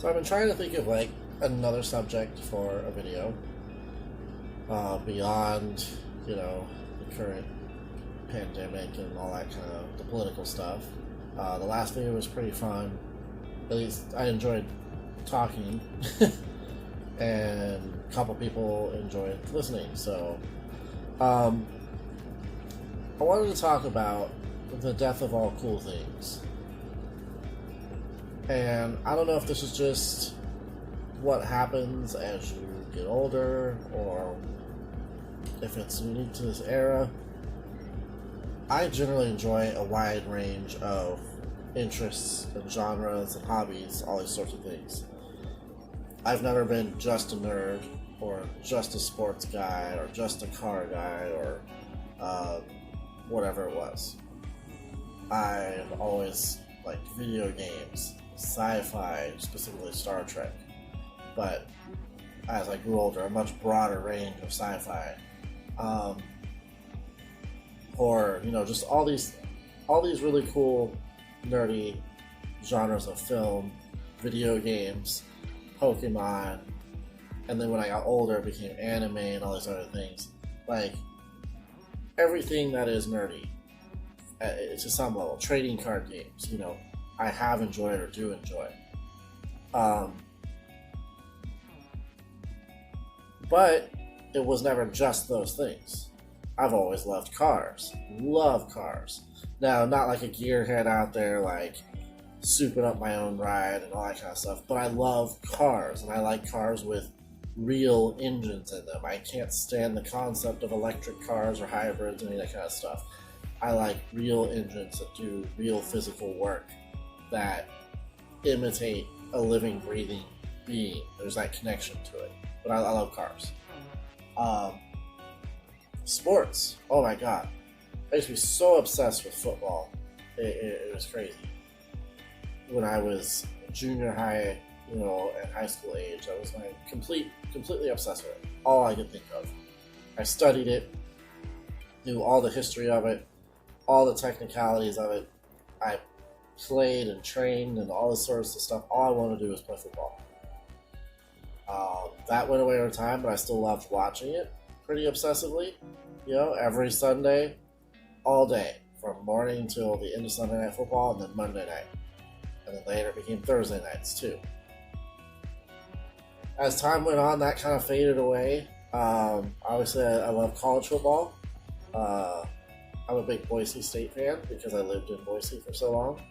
So I've been trying to think of like another subject for a video beyond, the current pandemic and all that kind of the political stuff. The last video was pretty fun. At least I enjoyed talking, and a couple people enjoyed listening. So I wanted to talk about the death of all cool things. And I don't know if this is just what happens as you get older or if it's unique to this era. I generally enjoy a wide range of interests and genres and hobbies, all these sorts of things. I've never been just a nerd or just a sports guy or just a car guy or whatever it was. I've always liked video games, sci-fi, specifically Star Trek, but as I grew older, a much broader range of sci-fi, horror, just all these really cool, nerdy genres of film, video games, Pokemon, and then when I got older, it became anime and all these other things. Like everything that is nerdy, to some level, trading card games, I have enjoyed or do enjoy. But it was never just those things. I've always loved cars. Love cars. Now, not like a gearhead out there, like souping up my own ride and all that kind of stuff, but I love cars, and I like cars with real engines in them. I can't stand the concept of electric cars or hybrids or any of that kind of stuff. I like real engines that do real physical work, that imitate a living, breathing being. There's that connection to it. But I love cars. Sports. Oh my god. I used to be so obsessed with football. It was crazy. When I was junior high, at high school age, I was like completely obsessed with it. All I could think of. I studied it, knew all the history of it, all the technicalities of it. I played and trained and all this sorts of stuff. All I wanted to do was play football. That went away over time, but I still loved watching it pretty obsessively. Every Sunday, all day, from morning till the end of Sunday Night Football, and then Monday night. And then later it became Thursday nights too. As time went on, that kind of faded away. Obviously, I love college football. I'm a big Boise State fan because I lived in Boise for so long.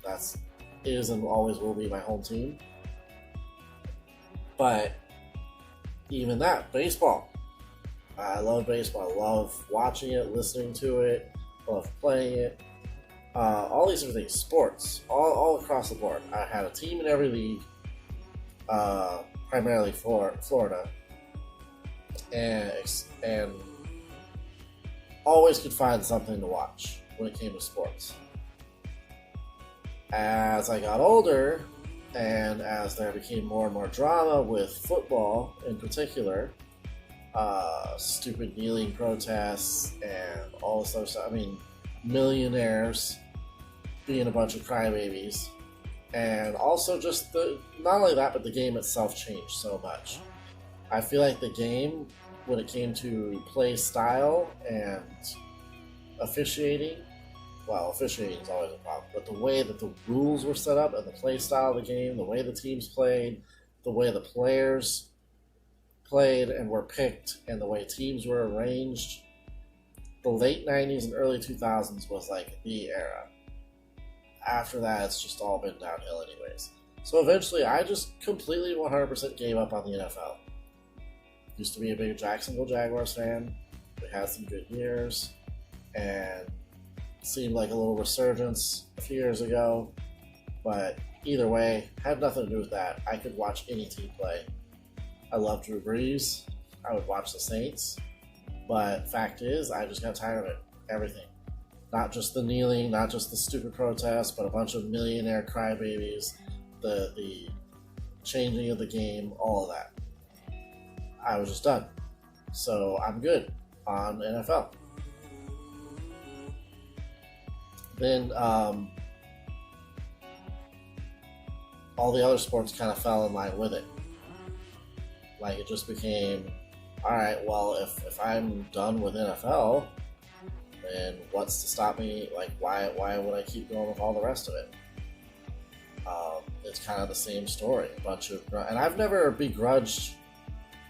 That's is and always will be my home team. But even that, baseball. I love baseball. I love watching it, listening to it, love playing it. All these different things. Sports, all across the board. I had a team in every league, primarily for Florida, and always could find something to watch when it came to sports. As I got older, and as there became more and more drama with football in particular, stupid kneeling protests and all this other stuff. I mean, millionaires being a bunch of crybabies, and also just not only that, but the game itself changed so much. I feel like the game, when it came to play style and officiating, well, officiating is always a problem, but the way that the rules were set up and the play style of the game, the way the teams played, the way the players played and were picked, and the way teams were arranged, the late 90s and early 2000s was like the era. After that, it's just all been downhill anyways. So eventually, I just completely 100% gave up on the NFL. Used to be a big Jacksonville Jaguars fan. We had some good years, and seemed like a little resurgence a few years ago, but either way, had nothing to do with that. I could watch any team play. I love Drew Brees. I would watch the Saints, but fact is, I just got tired of it. Everything. Not just the kneeling, not just the stupid protests, but a bunch of millionaire crybabies, the changing of the game, all of that. I was just done. So I'm good on NFL. Then all the other sports kind of fell in line with it. Like, it just became, all right, well, if I'm done with NFL, then what's to stop me? Like, why would I keep going with all the rest of it? It's kind of the same story. And I've never begrudged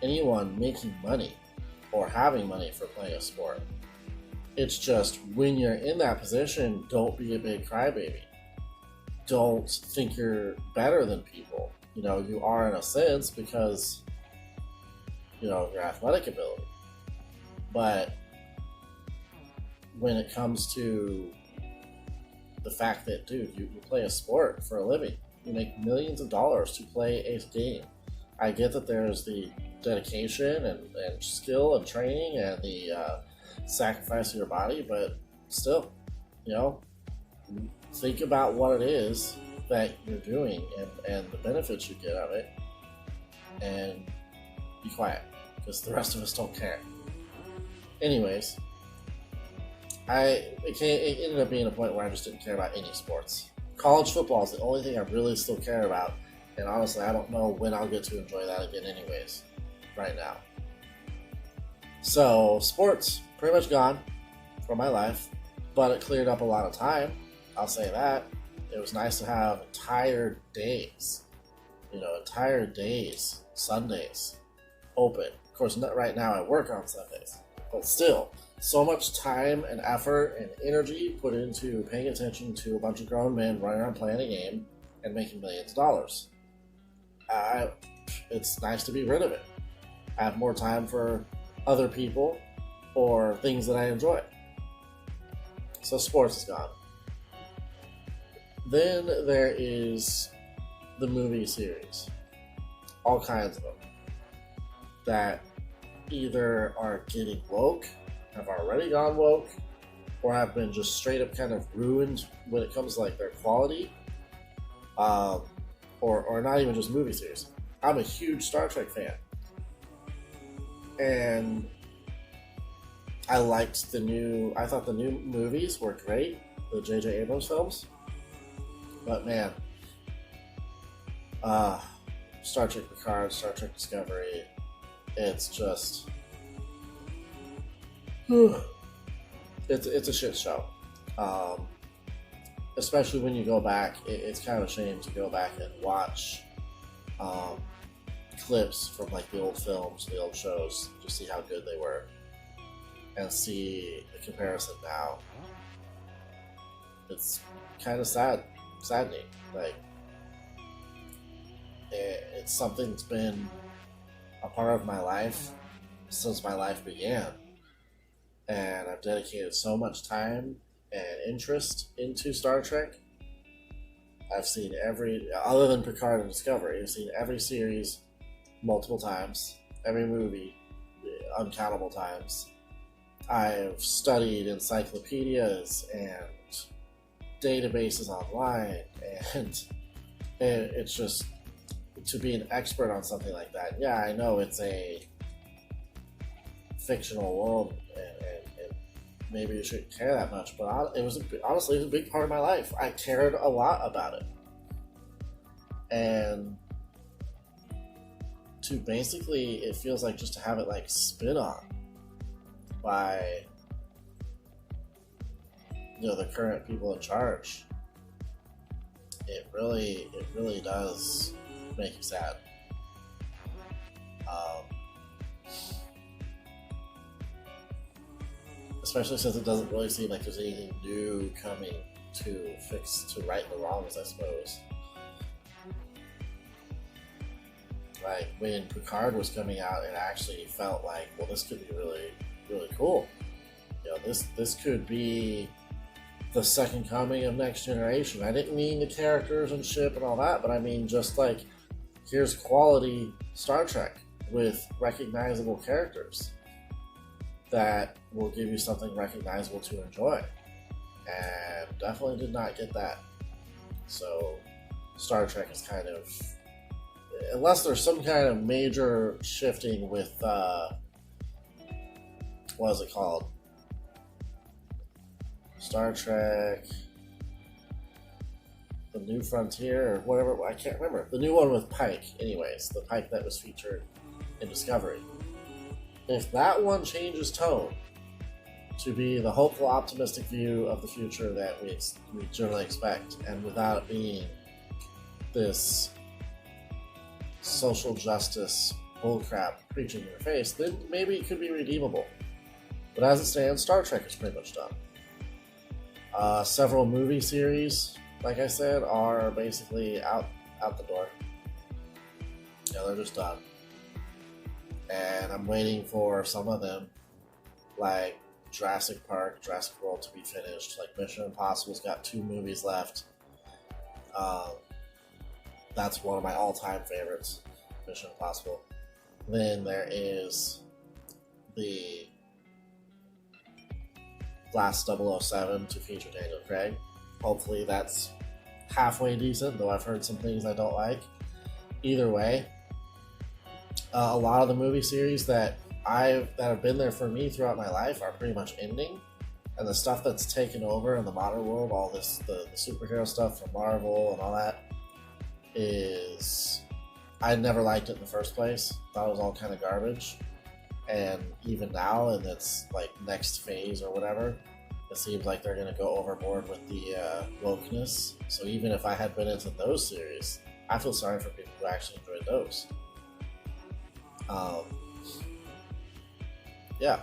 anyone making money or having money for playing a sport. It's just, when you're in that position, don't be a big crybaby. Don't think you're better than people. You are in a sense, because your athletic ability. But when it comes to the fact that, dude, you play a sport for a living, you make millions of dollars to play a game. I get that there's the dedication and skill and training and the sacrifice of your body, but still, think about what it is that you're doing and the benefits you get of it, and be quiet, because the rest of us don't care. Anyways, it ended up being a point where I just didn't care about any sports. College football is the only thing I really still care about, and honestly, I don't know when I'll get to enjoy that again anyways, right now. So, sports, pretty much gone from my life, but it cleared up a lot of time, I'll say that. It was nice to have entire days, Sundays, open. Of course, not right now, I work on Sundays, but still, so much time and effort and energy put into paying attention to a bunch of grown men running around playing a game and making millions of dollars. It's nice to be rid of it. I have more time for other people or things that I enjoy. So sports is gone. Then there is the movie series. All kinds of them. That either are getting woke, have already gone woke, or have been just straight up kind of ruined when it comes to like their quality, or not even just movie series. I'm a huge Star Trek fan, and I thought the new movies were great, the J.J. Abrams films, but man, Star Trek Picard, Star Trek Discovery, it's just it's a shit show. Especially when you go back, it's kind of a shame to go back and watch clips from like the old films, the old shows, to see how good they were, and see the comparison now. It's kind of saddening. Like, it's something that's been a part of my life since my life began. And I've dedicated so much time and interest into Star Trek. I've seen other than Picard and Discovery, I've seen every series multiple times, every movie uncountable times. I've studied encyclopedias and databases online, and it's just, to be an expert on something like that. Yeah, I know it's a fictional world, and maybe you shouldn't care that much, but honestly, it was a big part of my life. I cared a lot about it. And to basically, it feels like just to have it like spit on by the current people in charge, it really does make you sad. Especially since it doesn't really seem like there's anything new coming to right the wrongs, I suppose. Like, when Picard was coming out, it actually felt like, well, this could be really, really cool. This could be the second coming of Next Generation. I didn't mean the characters and ship and all that, but I mean just like, here's quality Star Trek with recognizable characters that will give you something recognizable to enjoy. And definitely did not get that. So Star Trek is kind of, unless there's some kind of major shifting with what is it called? Star Trek the New Frontier or whatever. I can't remember. The new one with Pike, anyways. The Pike that was featured in Discovery. If that one changes tone to be the hopeful, optimistic view of the future that we generally expect, and without it being this social justice bullcrap preaching in your face, then maybe it could be redeemable. But as it stands, Star Trek is pretty much done. Several movie series, like I said, are basically out the door. Yeah, they're just done. And I'm waiting for some of them, like Jurassic Park, Jurassic World, to be finished. Like Mission Impossible's got 2 movies left. That's one of my all-time favorites, Mission Impossible. Then there is the last 007 to feature Daniel Craig. Hopefully that's halfway decent, though I've heard some things I don't like. Either way, a lot of the movie series that have been there for me throughout my life are pretty much ending, and the stuff that's taken over in the modern world, all this the superhero stuff from Marvel and all that, is I never liked it in the first place. Thought it was all kind of garbage, and even now in its like next phase or whatever, it seems like they're going to go overboard with the wokeness. So even if I had been into those series, I feel sorry for people who actually enjoyed those. Yeah.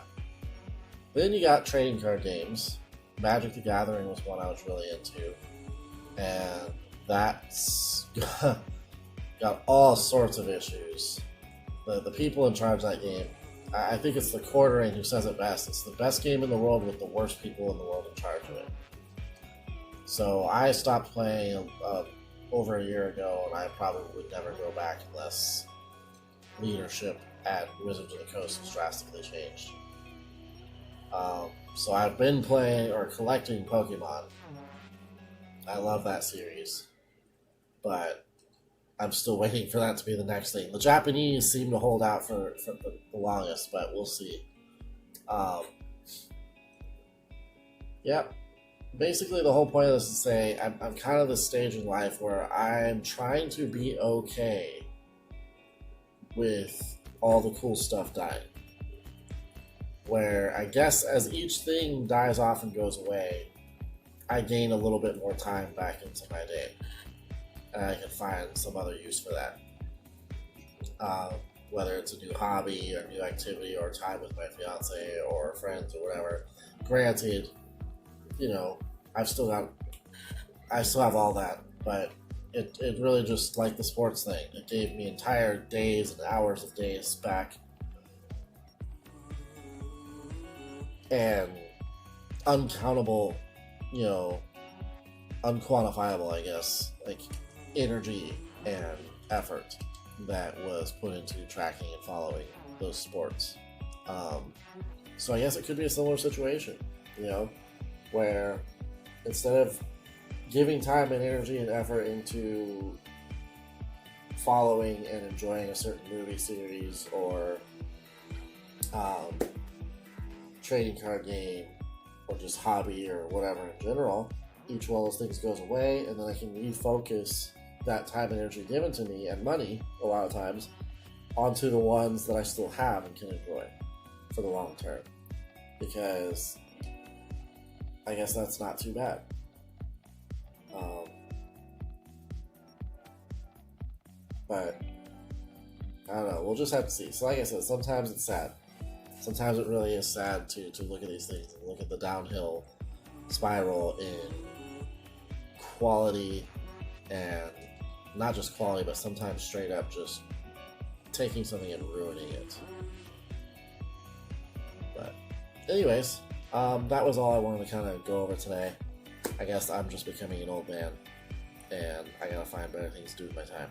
Then you got trading card games. Magic the Gathering was one I was really into, and that's got all sorts of issues. The people in charge of that game, I think it's the Quartering who says it best. It's the best game in the world with the worst people in the world in charge of it. So I stopped playing over a year ago, and I probably would never go back unless leadership at Wizards of the Coast has drastically changed. So I've been playing or collecting Pokemon. I love that series, but I'm still waiting for that to be the next thing. The Japanese seem to hold out for the longest, but we'll see. Yeah, basically the whole point of this is to say I'm kind of this stage in life where I'm trying to be okay with all the cool stuff dying. Where I guess as each thing dies off and goes away, I gain a little bit more time back into my day. And I can find some other use for that. Whether it's a new hobby or new activity or time with my fiance or friends or whatever. Granted, I still have all that, but it really just like the sports thing. It gave me entire days and hours of days back. And uncountable, unquantifiable, I guess, like energy and effort that was put into tracking and following those sports. So I guess it could be a similar situation, where instead of giving time and energy and effort into following and enjoying a certain movie series or trading card game or just hobby or whatever in general, each one of those things goes away, and then I can refocus that time and energy given to me and money a lot of times onto the ones that I still have and can enjoy for the long term, because I guess that's not too bad. But I don't know, we'll just have to see. So like I said, sometimes it's sad. Sometimes it really is sad to look at these things and look at the downhill spiral in quality, and not just quality, but sometimes straight up just taking something and ruining it. But anyways, that was all I wanted to kind of go over today. I guess I'm just becoming an old man, and I gotta find better things to do with my time.